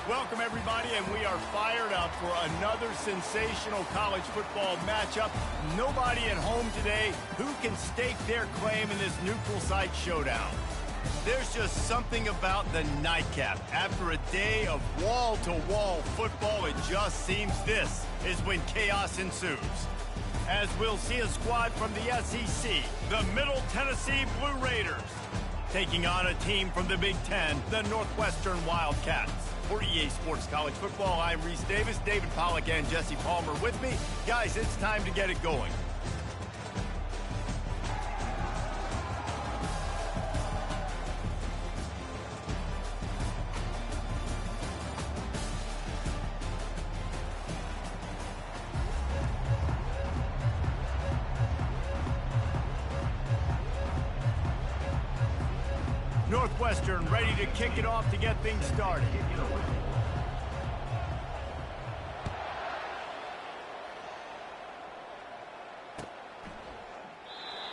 Welcome, everybody, and we are fired up for another sensational college football matchup. Nobody at home today who can stake their claim in this neutral site showdown. There's just something about the nightcap. After a day of wall-to-wall football, it just seems this is when chaos ensues. As we'll see a squad from the SEC, the Middle Tennessee Blue Raiders, taking on a team from the Big Ten, the Northwestern Wildcats. For EA Sports College Football, I'm Reese Davis, David Pollack, and Jesse Palmer with me. Guys, it's time to get it going. Northwestern ready to kick it off to get things started.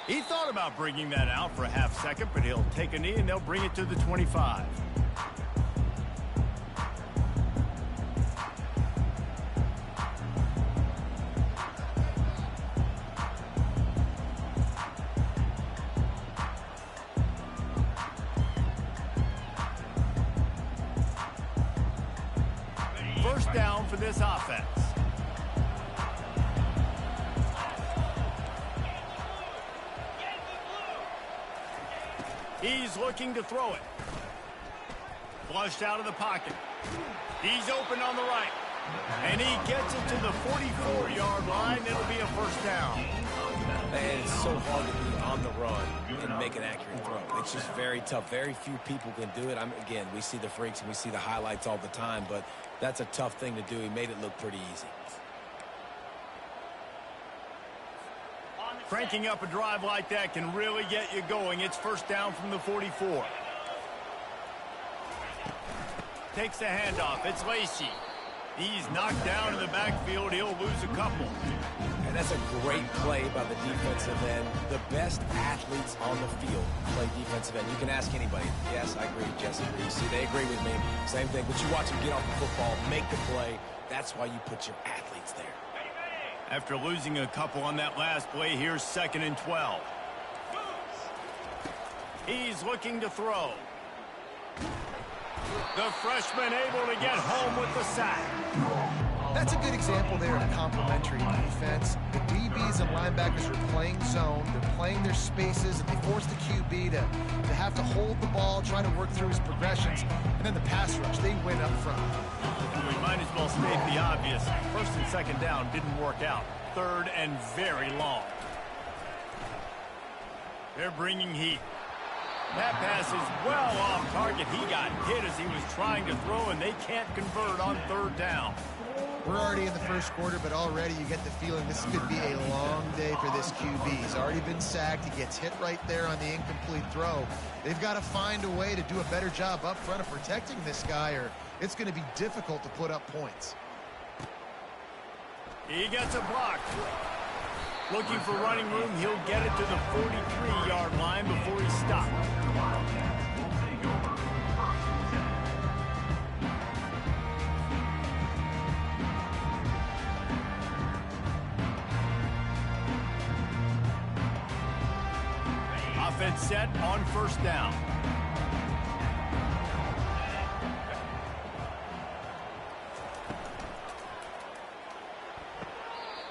He thought about bringing that out for a half second, but he'll take a knee and they'll bring it to the 25. First down for this offense. He's looking to throw it. Flushed out of the pocket. He's open on the right. And he gets it to the 44-yard line. It'll be a first down. And it's so hard to be on the run and make an accurate throw. It's just very tough. Very few people can do it. Again, we see the freaks and we see the highlights all the time, but that's a tough thing to do. He made it look pretty easy. Cranking up a drive like that can really get you going. It's first down from the 44. Takes the handoff. It's Lacey. He's knocked down in the backfield. He'll lose a couple. And that's a great play by the defensive end. The best athletes on the field play defensive end. You can ask anybody. Yes, I agree. Jesse agrees. See, they agree with me. Same thing. But you watch them get off the football, make the play. That's why you put your athletes there. After losing a couple on that last play, here's 2nd and 12. He's looking to throw. The freshman able to get home with the sack. That's a good example there of complementary defense. The DBs and linebackers are playing zone. They're playing their spaces, and they force the QB to have to hold the ball, try to work through his progressions. And then the pass rush, they win up front. We might as well state the obvious. 1st and 2nd down didn't work out. 3rd and very long. They're bringing heat. That pass is well off target. He got hit as he was trying to throw, and they can't convert on 3rd down. We're already in the first quarter, but already you get the feeling this could be a long day for this QB. He's already been sacked. He gets hit right there on the incomplete throw. They've got to find a way to do a better job up front of protecting this guy, or it's going to be difficult to put up points. He gets a block. Looking for running room, he'll get it to the 43-yard line before he stopped. Offense set on 1st down.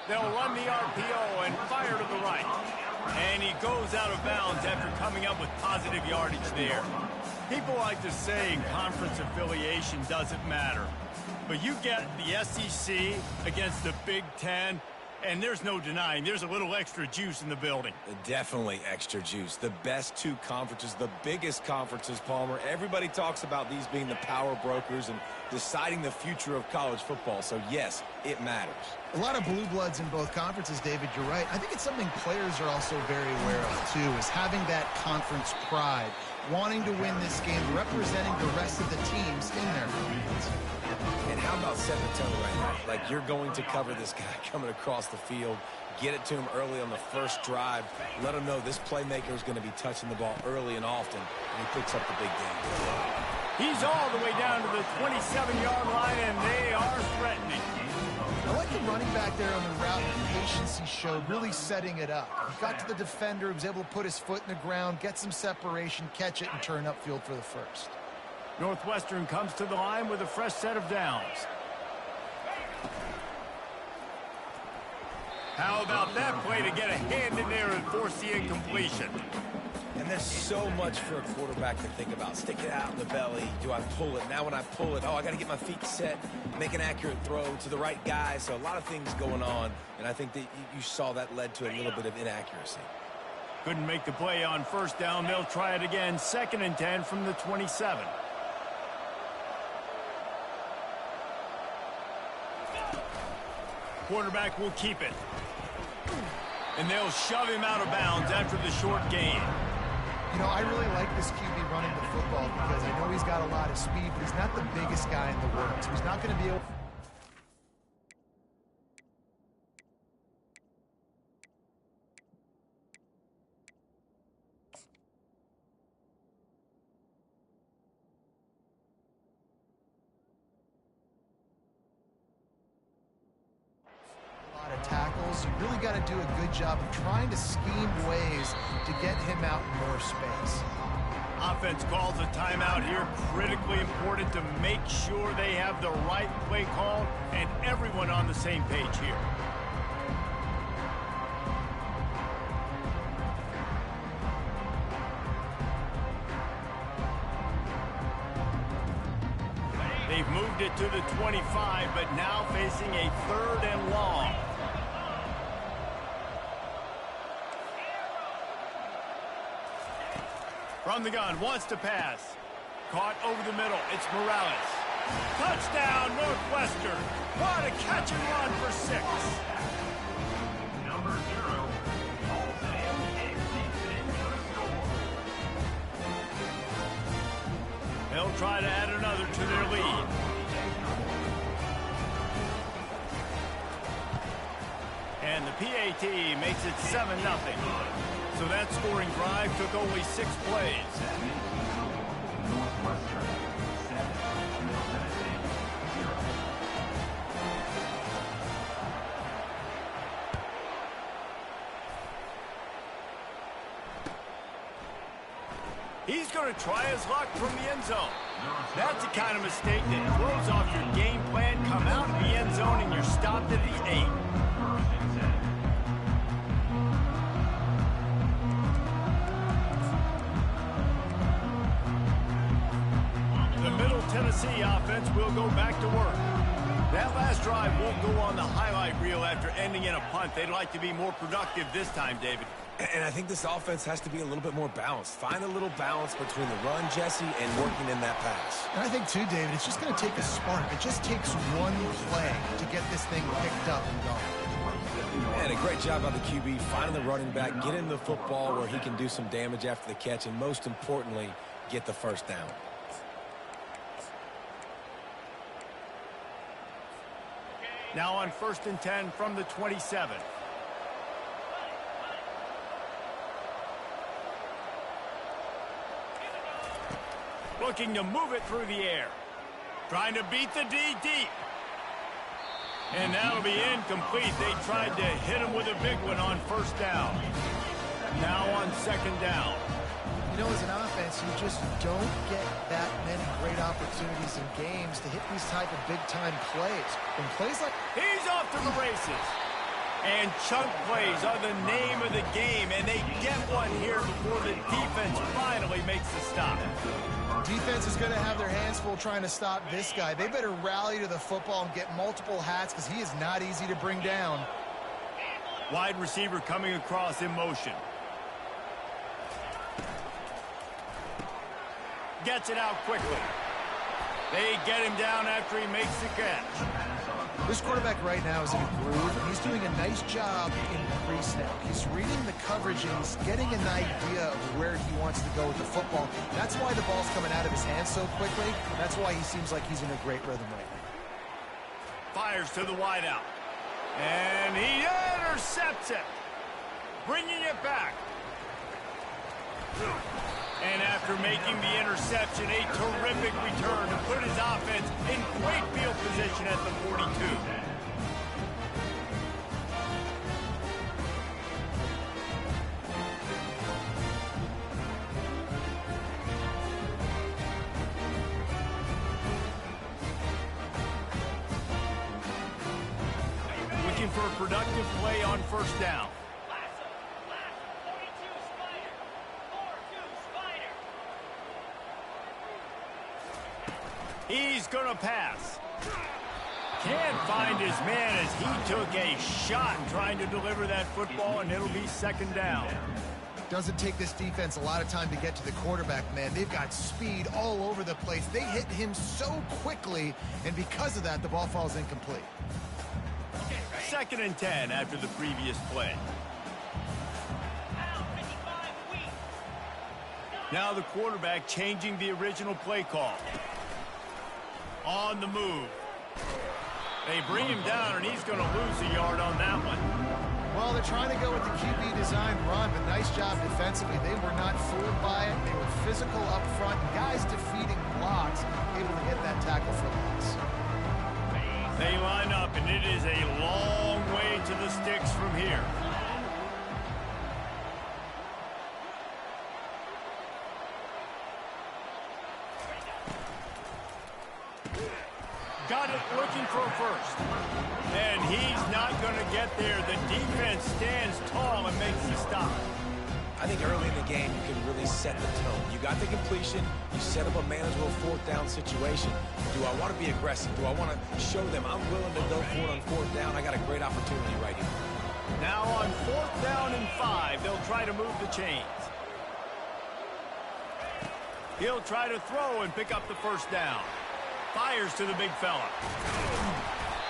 They'll run the RPO and fire to the right. And he goes out of bounds after coming up with positive yardage there. People like to say conference affiliation doesn't matter. But you get the SEC against the Big Ten, and there's no denying there's a little extra juice in the building. Definitely extra juice. The best two conferences, the biggest conferences, Palmer. Everybody talks about these being the power brokers and deciding the future of college football. So, yes, it matters. A lot of blue bloods in both conferences, David. You're right. I think it's something players are also very aware of, too, is having that conference pride, wanting to win this game, representing the rest of the teams in their conference. And how about setting the tone right now? Like, you're going to cover this guy coming across the field, get it to him early on the first drive, let him know this playmaker is going to be touching the ball early and often, and he picks up the big game. He's all the way down to the 27-yard line, and they are threatening. I like the running back there on the route and the patience he showed, really setting it up. He got to the defender, he was able to put his foot in the ground, get some separation, catch it, and turn upfield for the first. Northwestern comes to the line with a fresh set of downs. How about that play to get a hand in there and force the incompletion? And there's so much for a quarterback to think about. Stick it out in the belly. Do I pull it? Now when I pull it, I got to get my feet set, make an accurate throw to the right guy. So a lot of things going on, and I think that you saw that led to a little bit of inaccuracy. Couldn't make the play on first down. They'll try it again. 2nd and 10 from the 27. Quarterback will keep it. And they'll shove him out of bounds after the short gain. You know, I really like this QB running the football because I know he's got a lot of speed, but he's not the biggest guy in the world. So he's not going to be able... tackles. You really got to do a good job of trying to scheme ways to get him out in more space. Offense calls a timeout here. Critically important to make sure they have the right play call and everyone on the same page here. They've moved it to the 25, but now facing a 3rd and long. From the gun, wants to pass. Caught over the middle. It's Morales. Touchdown, Northwestern. What a catch and run for 6. Number 0, They'll try to add another to their lead. And the PAT makes it 7-0. So that scoring drive took only 6 plays. Northwestern 7, Middle Tennessee 0. He's going to try his luck from the end zone. That's the kind of mistake that throws off your game plan. Come out of the end zone and you're stopped at the 8. The Middle Tennessee offense will go back to work. That last drive won't go on the highlight reel after ending in a punt. They'd like to be more productive this time, David. And I think this offense has to be a little bit more balanced. Find a little balance between the run, Jesse, and working in that pass. And I think, too, David, it's just going to take a spark. It just takes one play to get this thing picked up and going. And a great job by the QB, finding the running back, get him the football where he can do some damage after the catch, and most importantly, get the first down. Now on 1st and 10 from the 27. Looking to move it through the air. Trying to beat the D deep. And that'll be incomplete. They tried to hit him with a big one on 1st down. Now on 2nd down. You know, as an offense, you just don't get that many great opportunities in games to hit these type of big-time plays. When plays like... He's off to the races. And chunk plays are the name of the game, and they get one here before the defense finally makes the stop. Defense is going to have their hands full trying to stop this guy. They better rally to the football and get multiple hats because he is not easy to bring down. Wide receiver coming across in motion. Gets it out quickly. They get him down after he makes the catch. This quarterback right now is in a groove, and he's doing a nice job in pre-snap. He's reading the coverage, and he's getting an idea of where he wants to go with the football. That's why the ball's coming out of his hands so quickly. That's why he seems like he's in a great rhythm right now. Fires to the wideout. And he intercepts it. Bringing it back. And after making the interception, a terrific return to put his offense in great field position at the 42. Looking for a productive play on first down. He's going to pass. Can't find his man as he took a shot trying to deliver that football, and it'll be second down. Doesn't take this defense a lot of time to get to the quarterback, man. They've got speed all over the place. They hit him so quickly, and because of that, the ball falls incomplete. Second and 10 after the previous play. Now the quarterback changing the original play call. On the move. They bring him down, and he's going to lose a yard on that one. Well, they're trying to go with the QB design run, but nice job defensively. They were not fooled by it. They were physical up front. Guys defeating blocks, able to get that tackle for loss. They line up, and it is a long way to the sticks from here. Got it, looking for a first. And he's not going to get there. The defense stands tall and makes the stop. I think early in the game, you can really set the tone. You got the completion. You set up a manageable fourth down situation. Do I want to be aggressive? Do I want to show them I'm willing to go for it on fourth down? I got a great opportunity right here. Now on fourth down and 5, they'll try to move the chains. He'll try to throw and pick up the first down. Fires to the big fella.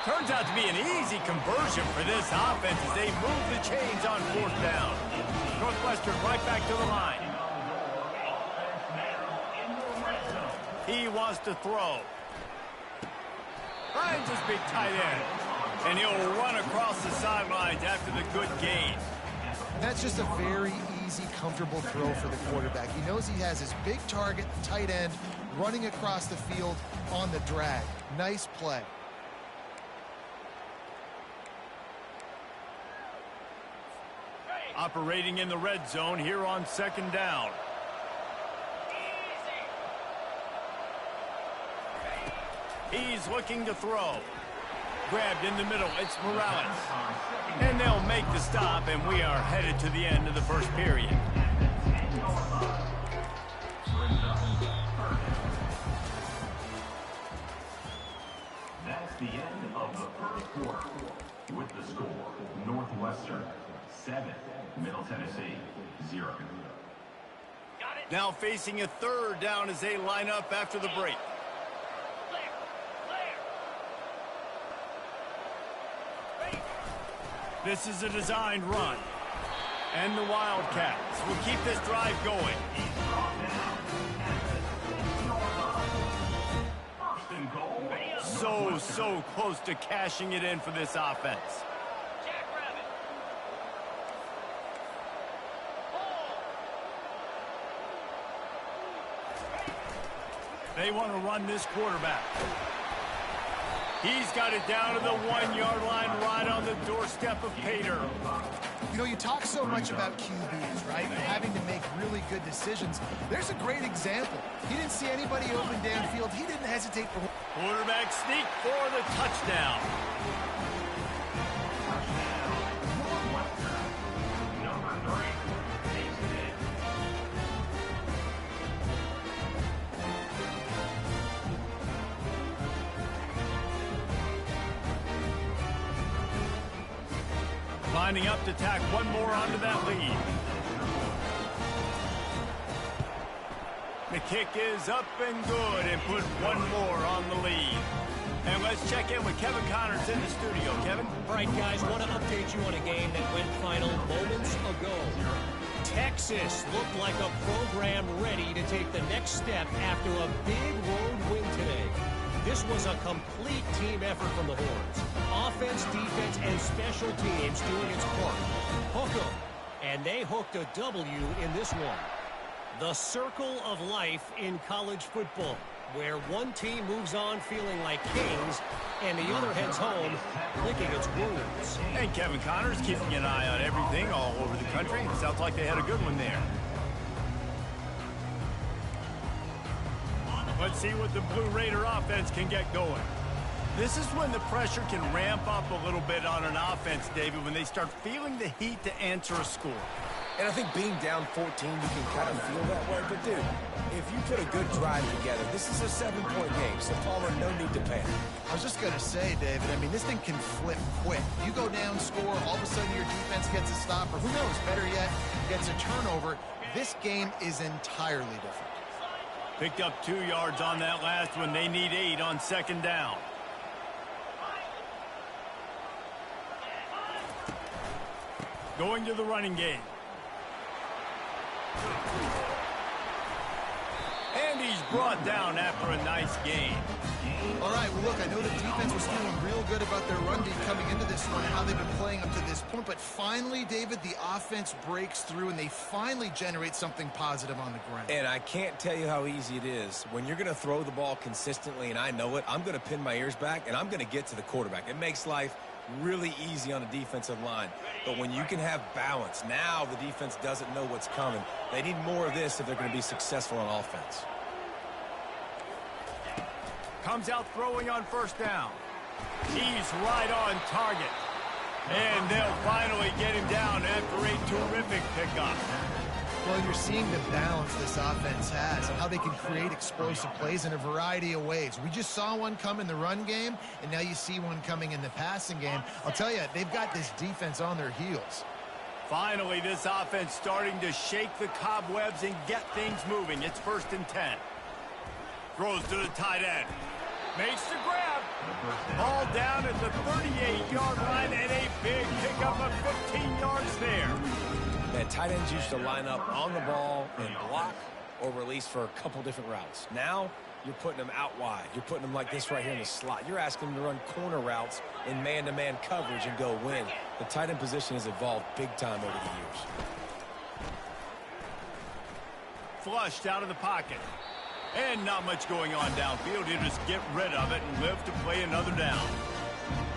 Turns out to be an easy conversion for this offense as they move the chains on fourth down. Northwestern right back to the line. He wants to throw. Finds his big tight end. And he'll run across the sidelines after the good gain. That's just a very easy, comfortable throw for the quarterback. He knows he has his big target, tight end, running across the field on the drag. Nice play. Operating in the red zone here on second down. He's looking to throw. Grabbed in the middle, it's Morales. And they'll make the stop, and we are headed to the end of the first period. That's the end of the first quarter. With the score, Northwestern 7, Middle Tennessee 0. Now facing a third down as they line up after the break. This is a designed run. And the Wildcats will keep this drive going. So close to cashing it in for this offense. They want to run this quarterback. He's got it down to the 1-yard line right on the doorstep of Pater. You know, you talk so much about QBs, right? And having to make really good decisions. There's a great example. He didn't see anybody open downfield. He didn't hesitate for... Quarterback sneak for the touchdown. Lining up to tack one more onto that lead. The kick is up and good and put one more on the lead. And let's check in with Kevin Connors in the studio. Kevin? All right, guys, want to update you on a game that went final moments ago. Texas looked like a program ready to take the next step after a big road win today. This was a complete team effort from the Horns. Offense, defense, and special teams doing its part. Hook 'em. And they hooked a W in this one. The circle of life in college football, where one team moves on feeling like kings and the other heads home licking its wounds. And Kevin Connors keeping an eye on everything all over the country. Sounds like they had a good one there. Let's see what the Blue Raider offense can get going. This is when the pressure can ramp up a little bit on an offense, David, when they start feeling the heat to answer a score. And I think being down 14, you can kind of feel that way. But, dude, if you put a good drive together, this is a 7-point game. So, Palmer, no need to panic. I was just going to say, David, I mean, this thing can flip quick. You go down, score, all of a sudden your defense gets a stop, or who knows, better yet, gets a turnover. This game is entirely different. Picked up 2 yards on that last one. They need 8 on second down. Going to the running game. And he's brought down after a nice gain. All right, well, look, I know the defense was feeling real good about their run D coming into this one and how they've been playing up to this point, but finally, David, the offense breaks through and they finally generate something positive on the ground. And I can't tell you how easy it is. When you're going to throw the ball consistently, and I know it, I'm going to pin my ears back, and I'm going to get to the quarterback. It makes life really easy on the defensive line. But when you can have balance, now the defense doesn't know what's coming. They need more of this if they're going to be successful on offense. Comes out throwing on first down. He's right on target. And they'll finally get him down after a terrific pickup. Well, you're seeing the balance this offense has and how they can create explosive plays in a variety of ways. We just saw one come in the run game, and now you see one coming in the passing game. I'll tell you, they've got this defense on their heels. Finally, this offense starting to shake the cobwebs and get things moving. It's 1st and 10. Throws to the tight end. Makes the grab. Ball down at the 38-yard line and a big pickup of 15 yards there. And tight ends used to line up on the ball and block or release for a couple different routes. Now, you're putting them out wide. You're putting them like this right here in the slot. You're asking them to run corner routes in man-to-man coverage and go win. The tight end position has evolved big time over the years. Flushed out of the pocket. And not much going on downfield. He'll just get rid of it and live to play another down.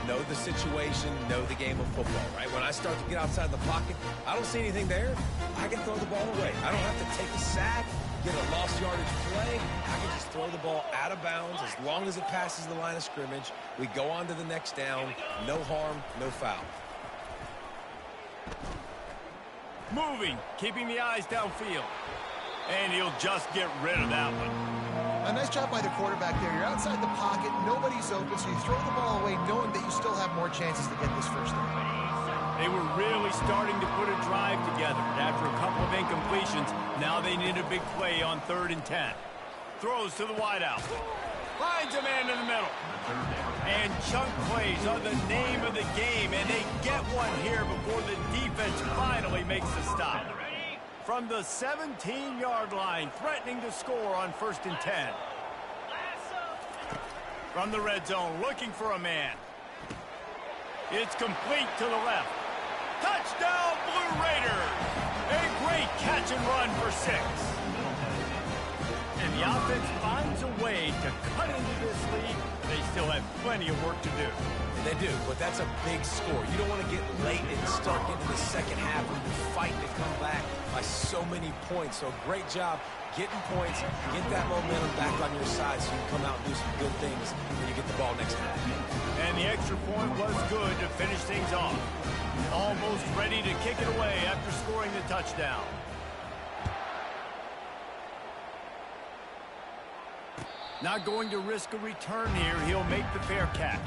Know the situation, know the game of football, right? When I start to get outside the pocket, I don't see anything there. I can throw the ball away. I don't have to take a sack, get a lost yardage play. I can just throw the ball out of bounds as long as it passes the line of scrimmage. We go on to the next down. No harm, no foul. Moving, keeping the eyes downfield. And he'll just get rid of that one. A nice job by the quarterback there. You're outside the pocket, nobody's open, so you throw the ball away knowing that you still have more chances to get this first down. They were really starting to put a drive together. After a couple of incompletions, now they need a big play on 3rd and 10. Throws to the wideout. Finds a man in the middle. And chunk plays are the name of the game, and they get one here before the defense finally makes the stop. From the 17-yard line, threatening to score on 1st and 10. From the red zone, looking for a man. It's complete to the left. Touchdown, Blue Raiders! A great catch and run for 6. And the offense finds a way to cut into this lead. They still have plenty of work to do. They do, but that's a big score. You don't want to get late and start into the second half when you're fighting to come back by so many points. So great job getting points, get that momentum back on your side so you can come out and do some good things when you get the ball next time. And the extra point was good to finish things off. Almost ready to kick it away after scoring the touchdown. Not going to risk a return here. He'll make the fair catch.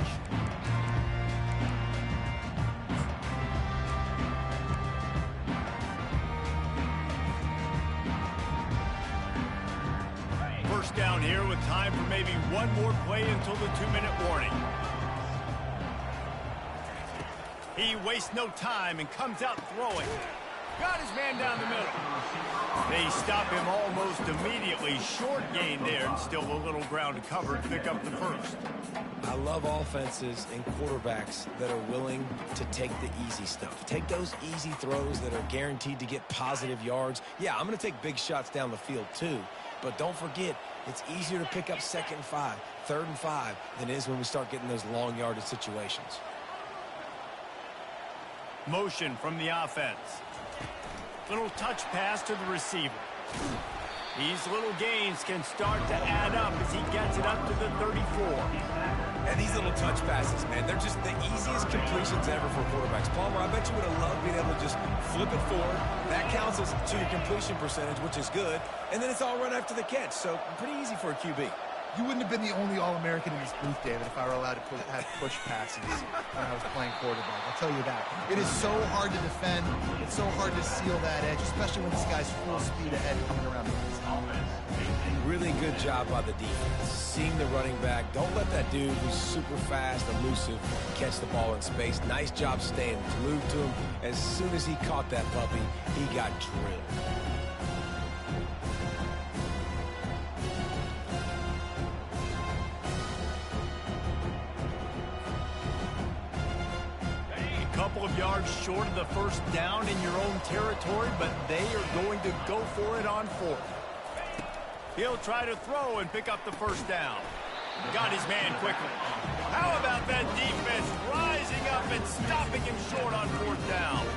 First down here with time for maybe one more play until the 2-minute warning. He wastes no time and comes out throwing. Got his man down the middle. They stop him almost immediately. Short gain there and still a little ground to cover to pick up the first. I love offenses and quarterbacks that are willing to take the easy stuff. Take those easy throws that are guaranteed to get positive yards. Yeah, I'm going to take big shots down the field too. But don't forget, it's easier to pick up 2nd and 5, 3rd and 5 than it is when we start getting those long yardage situations. Motion from the offense. Little touch pass to the receiver. These little gains can start to add up as he gets it up to the 34. And these little touch passes, man, they're just the easiest completions ever for quarterbacks. Palmer, I bet you would have loved being able to just flip it forward. That counts as to your completion percentage, which is good. And then it's all run after the catch, so pretty easy for a QB. You wouldn't have been the only All-American in this booth, David, if I were allowed to have push passes when I was playing quarterback. I'll tell you that. It is so hard to defend. It's so hard to seal that edge, especially when this guy's full speed ahead coming around the offense. Really good job by the defense. Seeing the running back. Don't let that dude who's super fast, elusive, catch the ball in space. Nice job staying glued to him. As soon as he caught that puppy, he got drilled. Couple of yards short of the first down in your own territory, but they are going to go for it on 4th. He'll try to throw and pick up the first down. Got his man quickly. How about that defense rising up and stopping him short on 4th down?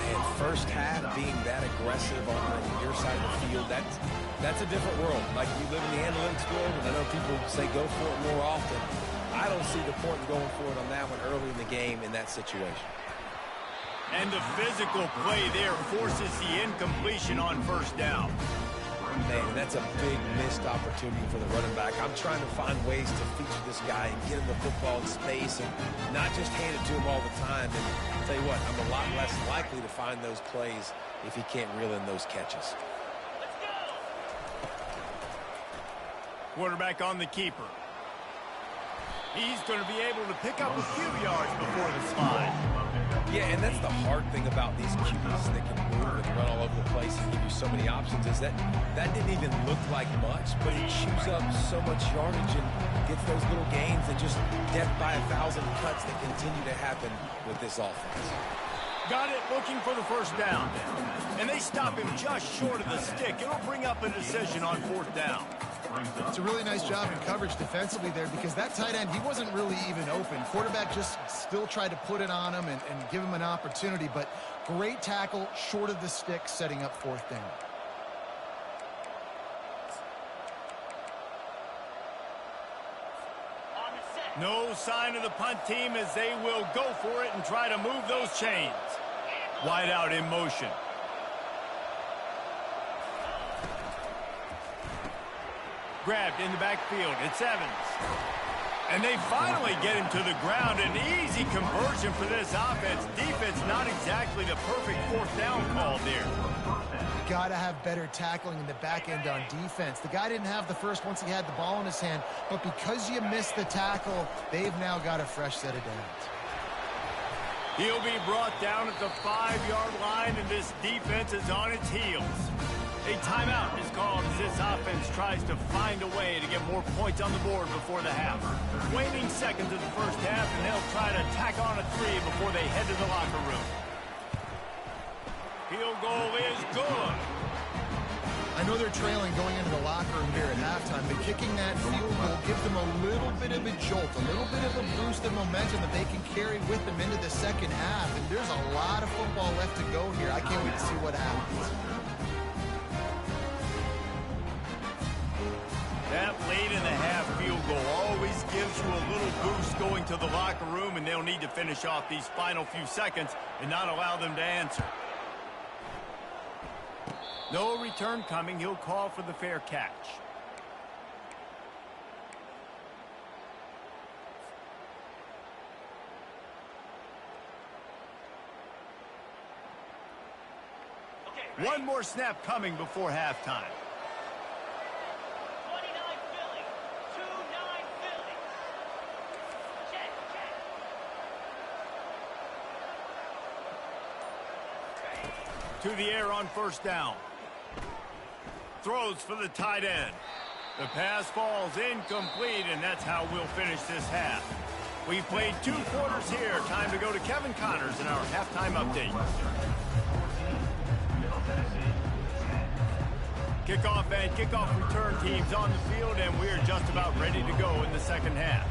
And first half being that aggressive on your side of the field, that's a different world. Like, you live in the analytics world, and I know people say go for it more often. I don't see the point in going for it on that one early in the game in that situation. And the physical play there forces the incompletion on 1st down. Man, that's a big missed opportunity for the running back. I'm trying to find ways to feature this guy and get him the football in space and not just hand it to him all the time. And I'll tell you what, I'm a lot less likely to find those plays if he can't reel in those catches. Quarterback on the keeper. He's going to be able to pick up a few yards before the slide. Yeah, and that's the hard thing about these QBs that can move and run all over the place and give you so many options is that didn't even look like much, but it chews up so much yardage and gets those little gains and just death by 1,000 cuts that continue to happen with this offense. Got it, looking for the first down. And they stop him just short of the stick. It'll bring up a decision on 4th down. It's a really nice job in coverage defensively there because that tight end, he wasn't really even open. Quarterback just still tried to put it on him and give him an opportunity, but great tackle short of the stick, setting up 4th down. No sign of the punt team as they will go for it and try to move those chains. Wide out in motion. Grabbed in the backfield. It's Evans. And they finally get him to the ground. An easy conversion for this offense. Defense not exactly the perfect 4th down call there. You got to have better tackling in the back end on defense. The guy didn't have the first once he had the ball in his hand, but because you missed the tackle, they've now got a fresh set of downs. He'll be brought down at the 5-yard line, and this defense is on its heels. A timeout is called as this offense tries to find a way to get more points on the board before the half. Waning seconds of the first half, and they'll try to tack on a 3 before they head to the locker room. Field goal is good. I know they're trailing going into the locker room here at halftime, but kicking that field goal gives them a little bit of a jolt, a little bit of a boost of momentum that they can carry with them into the second half. And there's a lot of football left to go here. I can't wait to see what happens. That late in the half field goal always gives you a little boost going to the locker room, and they'll need to finish off these final few seconds and not allow them to answer. No return coming. He'll call for the fair catch. One more snap coming before halftime. 29 Philly. 2-9 Philly. Check. To the air on first down. throws for the tight end. The pass falls incomplete, and that's how we'll finish this half. We played 2 quarters here. Time to go to Kevin Connors in our halftime update. Kickoff and kickoff return teams on the field, and we're just about ready to go in the second half.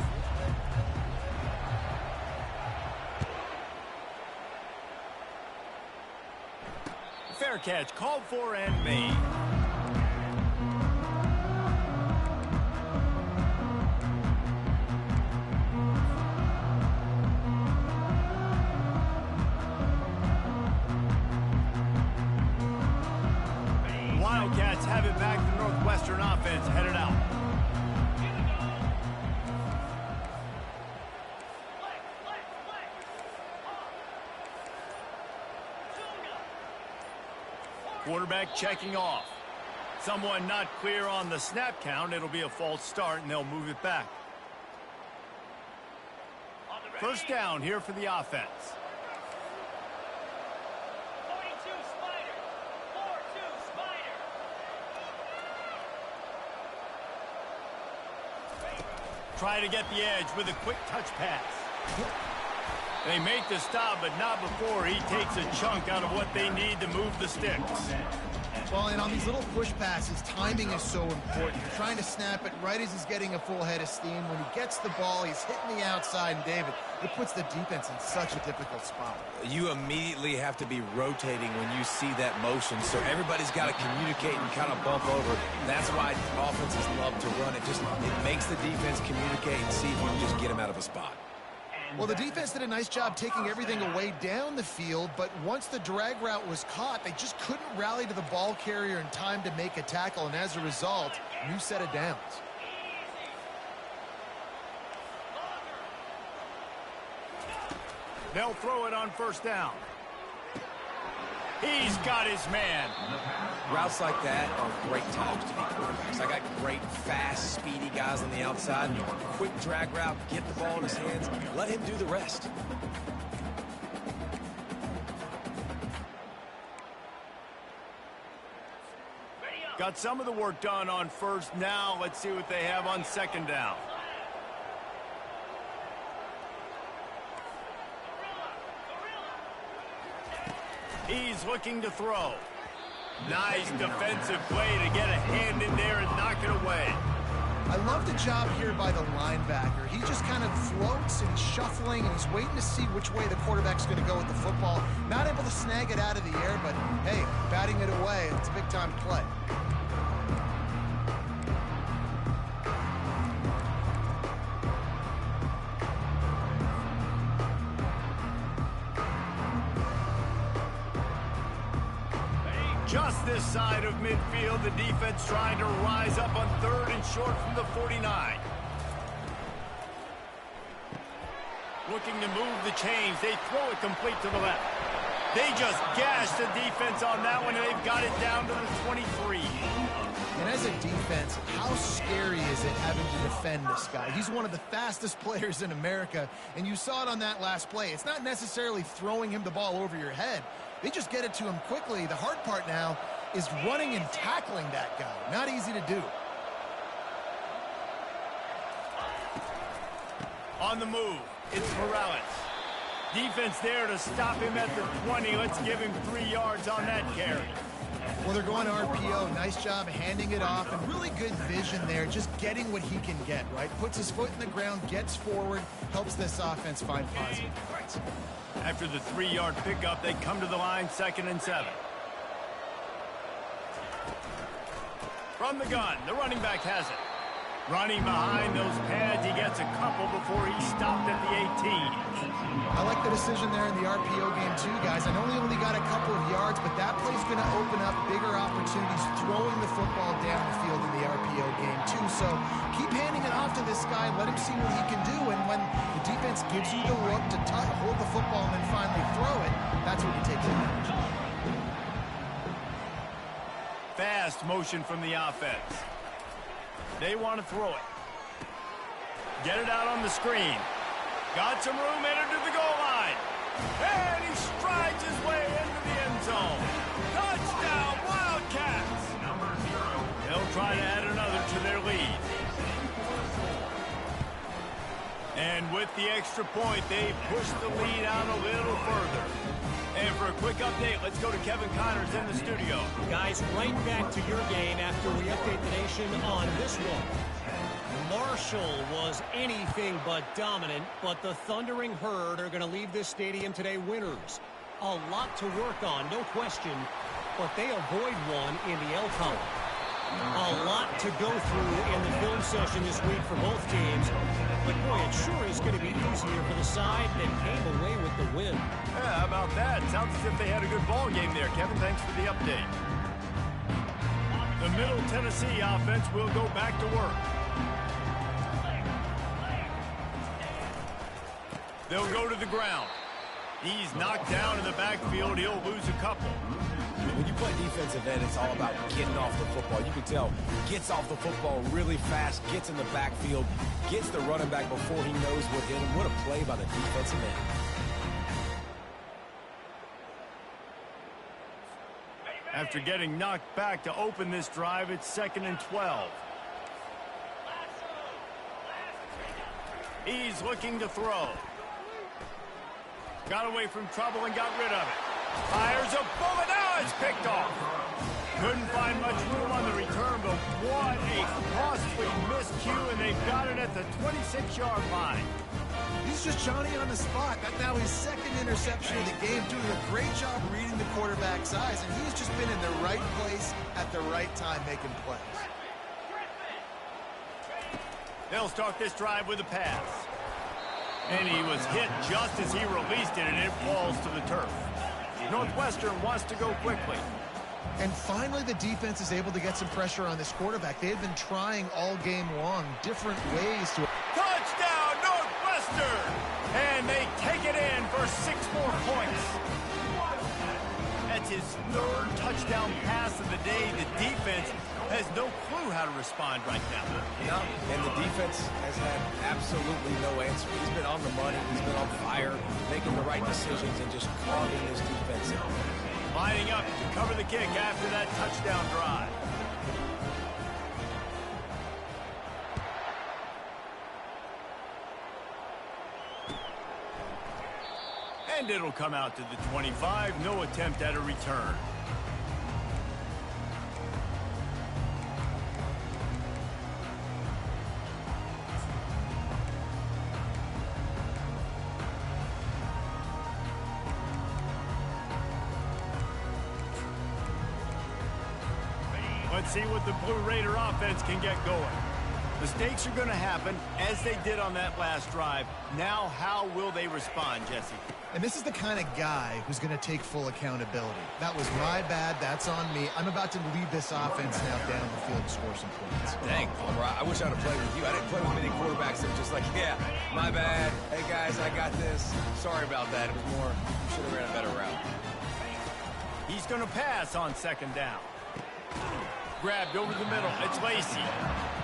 Fair catch called for and made. Wildcats have it back. The Northwestern offense headed out. Quarterback checking off. Someone not clear on the snap count. It'll be a false start, and they'll move it back. First down here for the offense. 42 Spider. 4-2 Spider. Try to get the edge with a quick touch pass. They make the stop, but not before he takes a chunk out of what they need to move the sticks. Well, and on these little push passes, timing is so important. You're trying to snap it right as he's getting a full head of steam. When he gets the ball, he's hitting the outside, and David, it puts the defense in such a difficult spot. You immediately have to be rotating when you see that motion, so everybody's got to communicate and kind of bump over. That's why offenses love to run it. It makes the defense communicate and see if you can just get him out of a spot. Well, the defense did a nice job taking everything away down the field, but once the drag route was caught, they just couldn't rally to the ball carrier in time to make a tackle, and as a result, new set of downs. They'll throw it on first down. He's got his man. Routes like that are great times to be quarterbacks. I got great, fast, speedy guys on the outside. Quick drag route, get the ball in his hands, let him do the rest. Got some of the work done on first. Now let's see what they have on second down. He's looking to throw. Nice defensive play to get a hand in there and knock it away. I love the job here by the linebacker. He just kind of floats and he's shuffling and he's waiting to see which way the quarterback's going to go with the football. Not able to snag it out of the air, but hey, batting it away, it's a big-time play. Just this side of midfield, the defense trying to rise up on third and short from the 49. Looking to move the chains. They throw it complete to the left. They just gashed the defense on that one, and they've got it down to the 23. And as a defense, how scary is it having to defend this guy? He's one of the fastest players in America, and you saw it on that last play. It's not necessarily throwing him the ball over your head. They just get it to him quickly. The hard part now is running and tackling that guy. Not easy to do. On the move, it's Morales. Defense there to stop him at the 20. Let's give him 3 yards on that carry. Well, they're going to RPO. Nice job handing it off, and really good vision there, just getting what he can get, right? Puts his foot in the ground, gets forward, helps this offense find positive points. After the 3-yard pickup, they come to the line, 2nd and 7. From the gun, the running back has it. Running behind those pads, he gets a couple before he stopped at the 18. I like the decision there in the RPO game too, guys. I know he only got a couple of yards, but that play's going to open up bigger opportunities throwing the football down the field in the RPO game too. So keep handing it off to this guy, let him see what he can do, and when the defense gives you the look to hold the football and then finally throw it, that's when you take advantage. Fast motion from the offense. They want to throw it. Get it out on the screen. Got some room, entered to the goal line. And he strides his way into the end zone. Touchdown, Wildcats! Number 0. And with the extra point, they push the lead out a little further. And for a quick update, let's go to Kevin Connors in the studio. Guys, right back to your game after we update the nation on this one. Marshall was anything but dominant, but the Thundering Herd are going to leave this stadium today winners. A lot to work on, no question, but they avoid one in the L column. A lot to go through in the film session this week for both teams, but boy, it sure is going to be easier for the side that came away with the win. Yeah, how about that? Sounds as if they had a good ball game there. Kevin, thanks for the update. The Middle Tennessee offense will go back to work. They'll go to the ground. He's knocked down in the backfield. He'll lose a couple. When you play defensive end, it's all about getting off the football. You can tell, gets off the football really fast, gets in the backfield, gets the running back before he knows what hit him. What a play by the defensive end. After getting knocked back to open this drive, it's 2nd and 12. He's looking to throw. Got away from trouble and got rid of it. Fires a bullet. Now it's picked off. Couldn't find much room on the return, but what a costly miscue, and they've got it at the 26-yard line. He's just Johnny on the spot. That's now his 2nd interception of the game, doing a great job reading the quarterback's eyes, and he's just been in the right place at the right time making plays. They'll start this drive with a pass. And he was hit just as he released it, and it falls to the turf. Northwestern wants to go quickly. And finally, the defense is able to get some pressure on this quarterback. They had been trying all game long different ways to... Touchdown, Northwestern! And they take it in for 6 more points. That's his 3rd touchdown pass of the day. The defense has no clue how to respond right now. No, and the defense has had absolutely no answer. He's been on the money. He's been on fire, making the right decisions and just carving this defense in. Lining up to cover the kick after that touchdown drive. And it'll come out to the 25. No attempt at a return. Let's see what the Blue Raider offense can get going. Mistakes are going to happen, as they did on that last drive. Now, how will they respond, Jesse? And this is the kind of guy who's going to take full accountability. That was my bad. That's on me. I'm about to lead this offense now down the field and score some points. Dang, Palmer, I wish I'd have played with you. I didn't play with many quarterbacks that were just like, yeah, my bad. Hey, guys, I got this. Sorry about that. It was more, you should have ran a better route. He's going to pass on 2nd down. Grabbed over the middle. It's Lacey.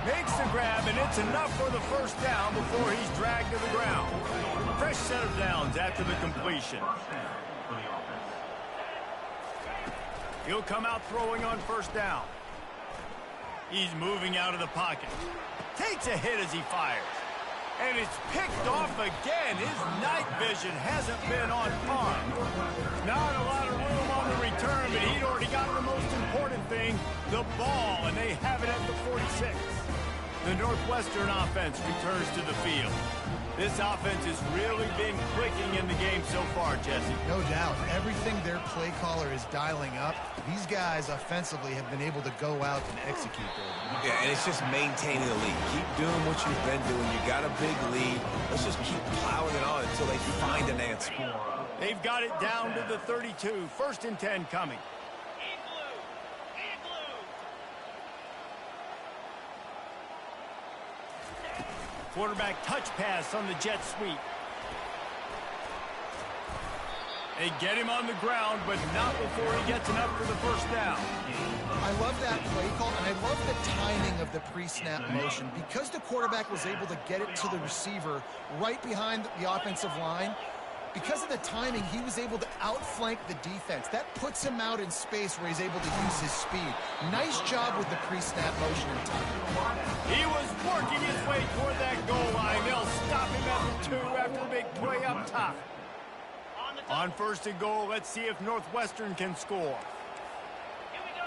Makes the grab, and it's enough for the 1st down before he's dragged to the ground. Fresh set of downs after the completion. He'll come out throwing on 1st down. He's moving out of the pocket. Takes a hit as he fires. And it's picked off again. His night vision hasn't been on par. Not a lot of room on the return, but he'd already got the most important thing, the ball, and they have it at the 46. The Northwestern offense returns to the field. This offense has really been clicking in the game so far, Jesse. No doubt. Everything their play caller is dialing up, these guys offensively have been able to go out and execute there. Yeah, and it's just maintaining the lead. Keep doing what you've been doing. You got a big lead. Let's just keep plowing it on until they find an answer. They've got it down to the 32. 1st and 10 coming. Quarterback touch pass on the jet sweep. They get him on the ground, but not before he gets enough for the 1st down. I love that play call, and I love the timing of the pre-snap motion. Because the quarterback was able to get it to the receiver right behind the offensive line, because of the timing, he was able to outflank the defense. That puts him out in space where he's able to use his speed. Nice job with the pre-snap motion and timing. He was working his way toward that goal line. They'll stop him at the top. On first and goal, let's see if Northwestern can score. Here we go.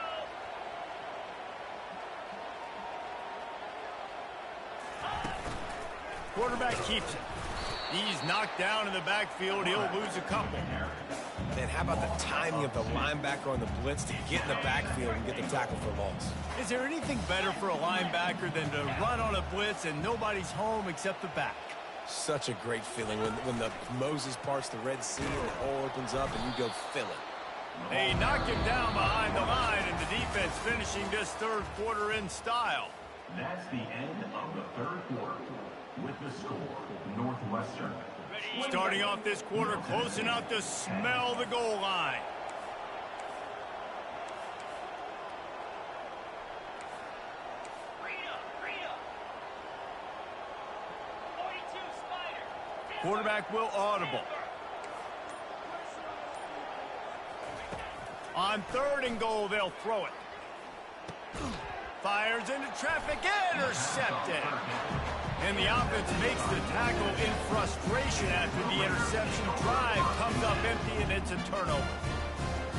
Quarterback keeps it. He's knocked down in the backfield. He'll lose a couple. Man, how about the timing of the linebacker on the blitz to get in the backfield and get the tackle for loss? Is there anything better for a linebacker than to run on a blitz and nobody's home except the back? Such a great feeling when the Moses parts the Red Sea and the hole opens up and you go fill it. They knock him down behind the line, and the defense finishing this third quarter in style. That's the end of the third quarter. With the score, Northwestern. Starting off this quarter close enough to smell the goal line. Rhea. 42 Spider. Quarterback will audible. On third and goal, they'll throw it. Fires into traffic, intercepted. And the offense makes the tackle in frustration after the interception. Drive comes up empty, and it's a turnover.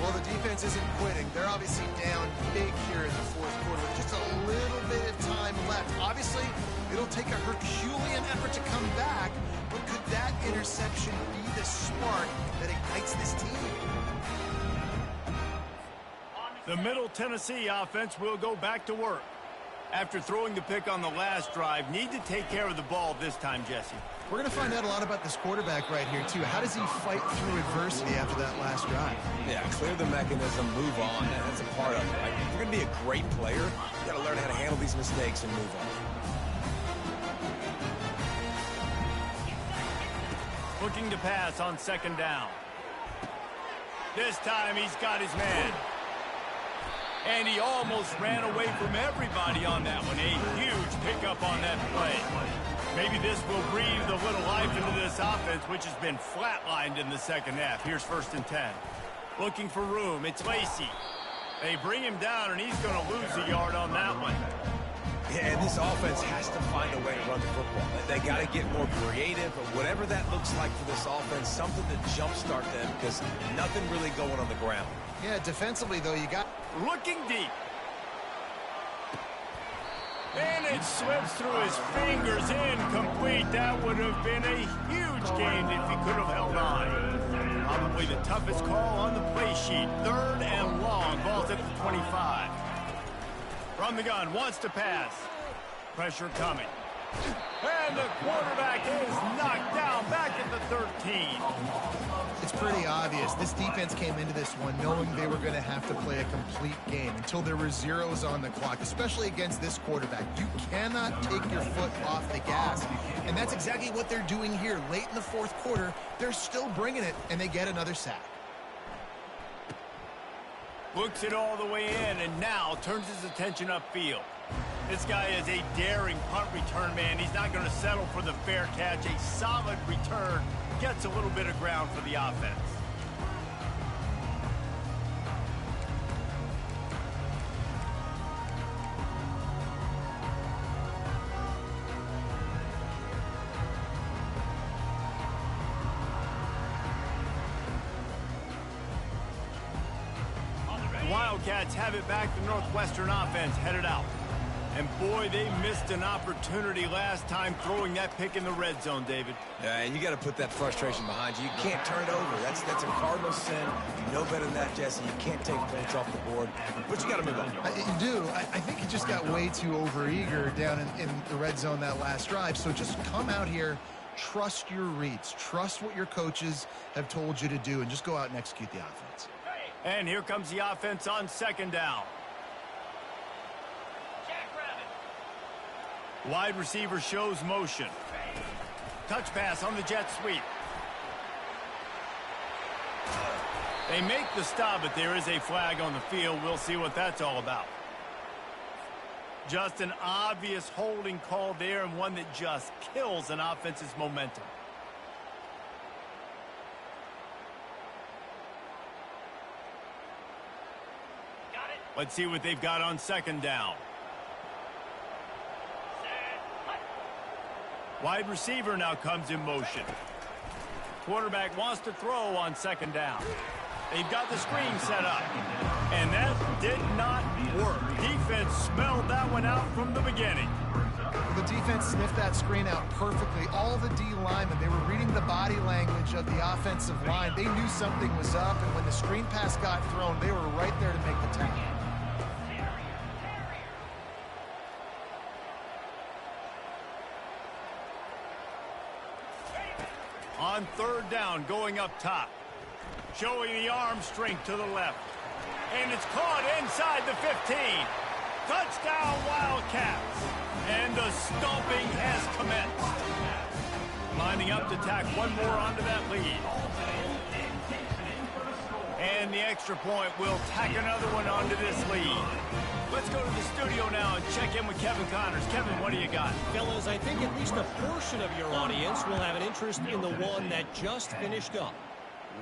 Well, the defense isn't quitting. They're obviously down big here in the fourth quarter with just a little bit of time left. Obviously, it'll take a Herculean effort to come back, but could that interception be the spark that ignites this team? The Middle Tennessee offense will go back to work. After throwing the pick on the last drive, need to take care of the ball this time, Jesse. We're going to find out a lot about this quarterback right here, too. How does he fight through adversity after that last drive? Yeah, clear the mechanism, move on. That's a part of it. Like, if you're going to be a great player, you got to learn how to handle these mistakes and move on. Looking to pass on second down. This time he's got his man. And he almost ran away from everybody on that one. A huge pickup on that play. Maybe this will breathe a little life into this offense, which has been flatlined in the second half. Here's first and 10. Looking for room. It's Lacey. They bring him down, and he's going to lose a yard on that one. Yeah, and this offense has to find a way to run the football. They got to get more creative, but whatever that looks like for this offense, something to jumpstart them because nothing really going on the ground. Yeah, defensively, though, you got... Looking deep. And it slips through his fingers, incomplete. That would have been a huge gain if he could have held on. Probably the toughest call on the play sheet. Third and long. Ball's at the 25. From the gun, wants to pass. Pressure coming. And the quarterback is knocked down back at the 13. It's pretty obvious. This defense came into this one knowing they were going to have to play a complete game until there were zeros on the clock, especially against this quarterback. You cannot take your foot off the gas. And that's exactly what they're doing here. Late in the fourth quarter, they're still bringing it, and they get another sack. Looks it all the way in, and now turns his attention upfield. This guy is a daring punt return man. He's not going to settle for the fair catch. A solid return. Gets a little bit of ground for the offense. The Wildcats have it back. The Northwestern offense headed out. And boy, they missed an opportunity last time throwing that pick in the red zone, David. Yeah, and you got to put that frustration behind you. You can't turn it over. That's a cardinal sin. You know better than that, Jesse. You can't take points off the board, but you got to move on. You do. I think he just got way too overeager down in the red zone that last drive. So just come out here, trust your reads, trust what your coaches have told you to do, and just go out and execute the offense. And here comes the offense on second down. Wide receiver shows motion. Touch pass on the jet sweep. They make the stop, but there is a flag on the field. We'll see what that's all about. Just an obvious holding call there, and one that just kills an offense's momentum. Got it. Let's see what they've got on second down. Wide receiver now comes in motion. Quarterback wants to throw on second down. They've got the screen set up. And that did not work. Defense smelled that one out from the beginning. The defense sniffed that screen out perfectly. All the D linemen, they were reading the body language of the offensive line. They knew something was up, and when the screen pass got thrown, they were right there to make the tackle. On third down, going up top. Showing the arm strength to the left. And it's caught inside the 15. Touchdown, Wildcats. And the stomping has commenced. Lining up to tack one more onto that lead. And the extra point will tack another one onto this lead. Let's go to the studio now and check in with Kevin Connors. Kevin, what do you got? Fellas, I think at least a portion of your audience will have an interest in the one that just finished up.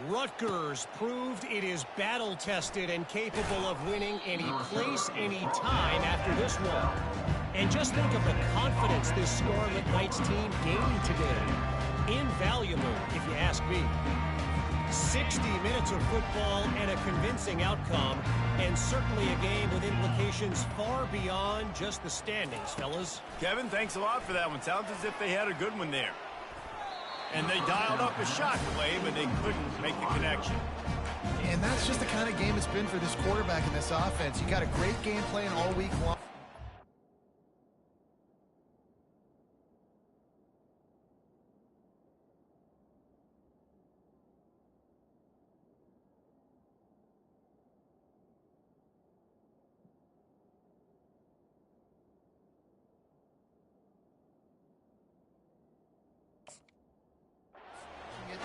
Rutgers proved it is battle-tested and capable of winning any place, any time after this one. And just think of the confidence this Scarlet Knights team gained today. Invaluable, if you ask me. 60 minutes of football and a convincing outcome, and certainly a game with implications far beyond just the standings, fellas. Kevin, thanks a lot for that one. Sounds as if they had a good one there. And they dialed up a shot play, but they couldn't make the connection. And that's just the kind of game it's been for this quarterback and this offense. You got a great game plan all week long.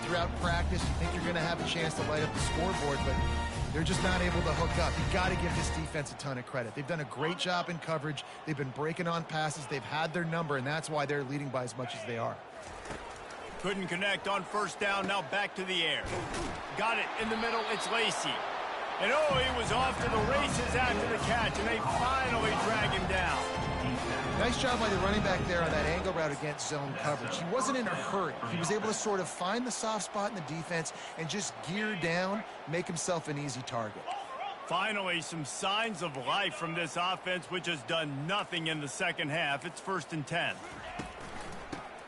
Throughout practice, you think you're going to have a chance to light up the scoreboard, but they're just not able to hook up. You've got to give this defense a ton of credit. They've done a great job in coverage. They've been breaking on passes. They've had their number, and that's why they're leading by as much as they are. Couldn't connect on first down. Now back to the air. Got it in the middle. It's Lacey. And oh, he was off to the races after the catch, and they finally drag him down. Nice job by the running back there on that angle route against zone coverage. He wasn't in a hurry. He was able to sort of find the soft spot in the defense and just gear down, make himself an easy target. Finally, some signs of life from this offense, which has done nothing in the second half. It's 1st and 10.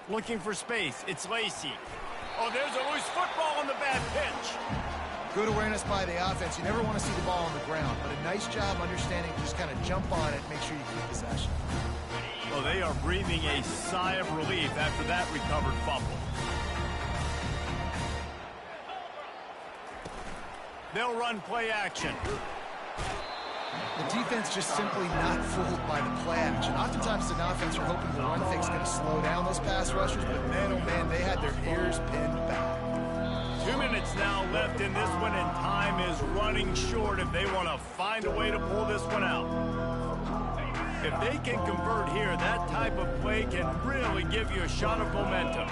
Looking for space. It's Lacey. Oh, there's a loose football on the bad pitch. Good awareness by the offense. You never want to see the ball on the ground, but a nice job understanding just kind of jump on it, make sure you keep possession. Well, they are breathing a sigh of relief after that recovered fumble. They'll run play action. The defense just simply not fooled by the play action. Oftentimes, an offense are hoping the run fake's going to slow down those pass rushers, but man, oh man, they had their ears pinned back. 2 minutes now left in this one, and time is running short if they want to find a way to pull this one out. If they can convert here, that type of play can really give you a shot of momentum.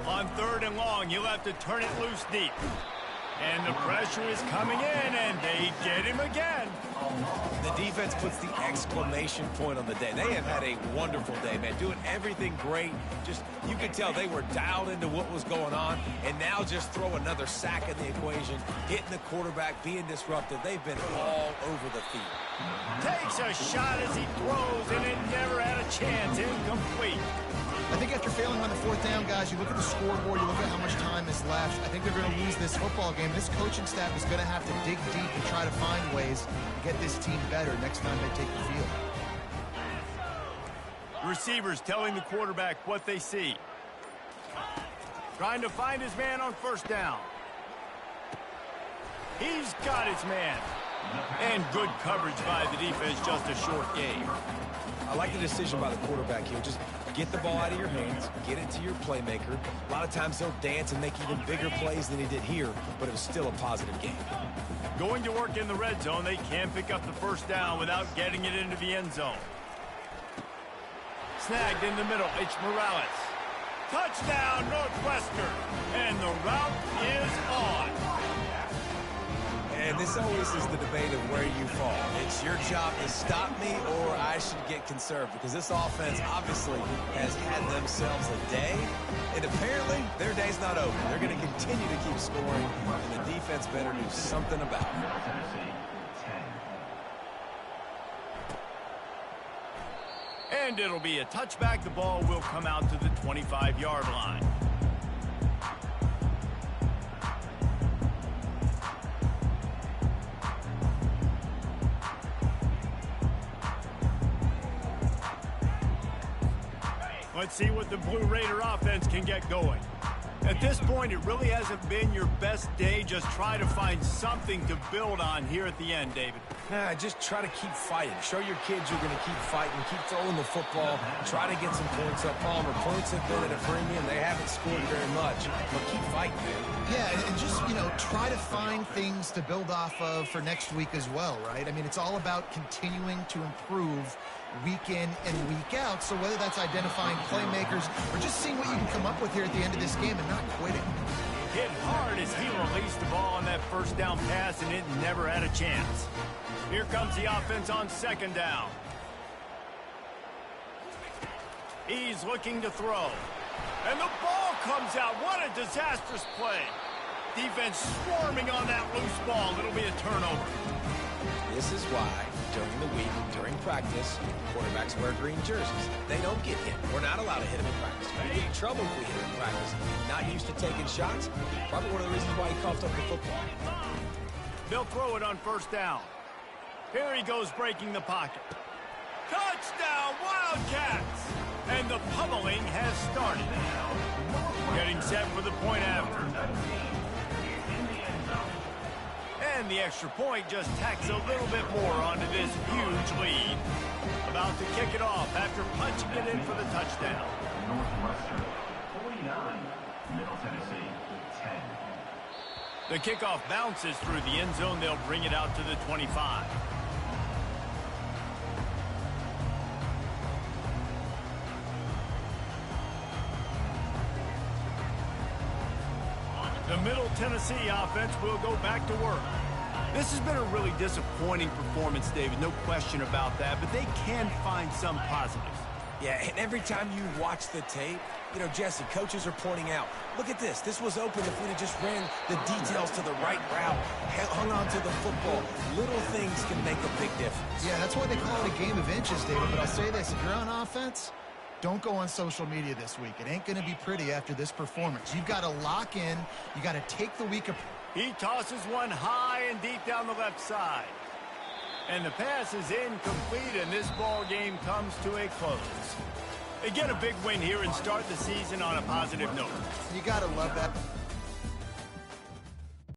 On 3rd and long, you'll have to turn it loose deep. And the pressure is coming in, and they get him again. The defense puts the exclamation point on the day. They have had a wonderful day, man. Doing everything great. Just, you could tell they were dialed into what was going on. And now just throw another sack in the equation. Hitting the quarterback, being disruptive. They've been all over the field. Takes a shot as he throws, and it never had a chance. Incomplete. I think after failing on the 4th down, guys, you look at the scoreboard, you look at how much time is left. I think they're going to lose this football game. This coaching staff is going to have to dig deep and try to find ways to get this team better next time they take the field. Receivers telling the quarterback what they see. Trying to find his man on 1st down. He's got his man. And good coverage by the defense, just a short game. I like the decision by the quarterback here. Just get the ball out of your hands, get it to your playmaker. A lot of times he'll dance and make even bigger plays than he did here, but it was still a positive game. Going to work in the red zone, they can pick up the 1st down without getting it into the end zone. Snagged in the middle, it's Morales. Touchdown, Northwestern, and the route is on. And this always is the debate of where you fall. It's your job to stop me or I should get conserved, because this offense obviously has had themselves a day, and apparently their day's not over. They're going to continue to keep scoring, and the defense better do something about it. Middle Tennessee, 10. And it'll be a touchback. The ball will come out to the 25-yard line. Let's see what the Blue Raider offense can get going. At this point, it really hasn't been your best day. Just try to find something to build on here at the end, David. Nah, just try to keep fighting. Show your kids you're going to keep fighting. Keep throwing the football. Try to get some points up. Palmer, points have been at a premium. They haven't scored very much. But keep fighting, man. Yeah, and just, try to find things to build off of for next week as well, right? I mean, it's all about continuing to improve week in and week out. So whether that's identifying playmakers or just seeing what you can come up with here at the end of this game and not quitting. Hit hard as he released the ball on that first down pass, and it never had a chance. Here comes the offense on second down. He's looking to throw. And the ball comes out. What a disastrous play. Defense swarming on that loose ball. It'll be a turnover. This is why, during the week, during practice, quarterbacks wear green jerseys. They don't get hit. We're not allowed to hit him in practice. We get in trouble if we hit him in practice. Not used to taking shots. Probably one of the reasons why he coughed up the football. They'll throw it on first down. Here he goes, breaking the pocket. Touchdown, Wildcats! And the pummeling has started. Getting set for the point after. And the extra point just tacks a little bit more onto this huge lead. About to kick it off after punching it in for the touchdown. Northwestern, 49. Middle Tennessee, 10. The kickoff bounces through the end zone. They'll bring it out to the 25. The Middle Tennessee offense will go back to work. This has been a really disappointing performance, David. No question about that, but they can find some positives. Yeah, and every time you watch the tape, Jesse, coaches are pointing out, look at this. This was open if we'd have just ran the details to the right route, hung on to the football. Little things can make a big difference. Yeah, that's why they call it a game of inches, David. But I'll say this, if you're on offense, don't go on social media this week. It ain't going to be pretty after this performance. You've got to lock in. You got to take the week. He tosses one high and deep down the left side. And the pass is incomplete, and this ball game comes to a close. They get a big win here and start the season on a positive note. You got to love that.